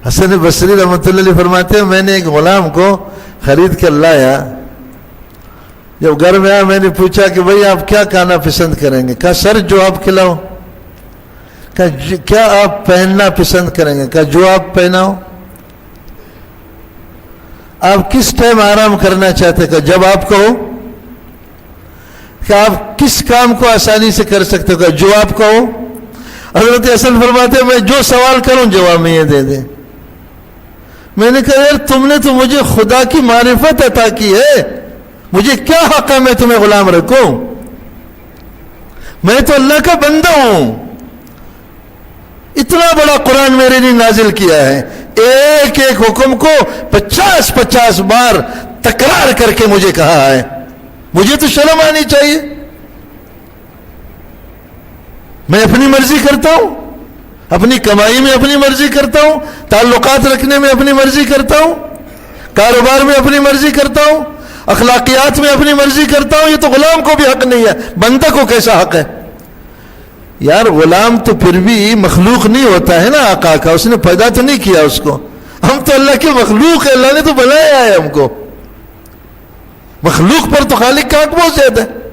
حسن بصری رحمۃ اللہ علیہ فرماتے ہیں میں نے ایک غلام کو خرید کر لایا، جب گھر میں آیا میں نے پوچھا کہ بھائی آپ کیا کھانا پسند کریں گے؟ کہا سر جو آپ کھلاؤ۔ کہا کیا آپ پہننا پسند کریں گے؟ کہا جو آپ پہناؤ۔ آپ کس ٹائم آرام کرنا چاہتے؟ کہا جب آپ کہو۔ کہ آپ کس کام کو آسانی سے کر سکتے ہو؟ کہا جو آپ کہو۔ حضرت حسن فرماتے ہیں میں جو سوال کروں جواب میں یہ دے دیں۔ میں نے کہا یار تم نے تو مجھے خدا کی معرفت عطا کی ہے، مجھے کیا حق ہے میں تمہیں غلام رکھوں؟ میں تو اللہ کا بندہ ہوں، اتنا بڑا قرآن میرے لیے نازل کیا ہے، ایک ایک حکم کو 50 بار تکرار کر کے مجھے کہا ہے، مجھے تو شرم آنی چاہیے۔ میں اپنی مرضی کرتا ہوں، اپنی کمائی میں اپنی مرضی کرتا ہوں، تعلقات رکھنے میں اپنی مرضی کرتا ہوں، کاروبار میں اپنی مرضی کرتا ہوں، اخلاقیات میں اپنی مرضی کرتا ہوں۔ یہ تو غلام کو بھی حق نہیں ہے، بندہ کو کیسا حق ہے؟ یار غلام تو پھر بھی مخلوق نہیں ہوتا ہے نا آقا کا، اس نے پیدا تو نہیں کیا اس کو، ہم تو اللہ کے مخلوق ہے، اللہ نے تو بنایا ہے ہم کو، مخلوق پر تو خالق کا حق بہت زیادہ ہے۔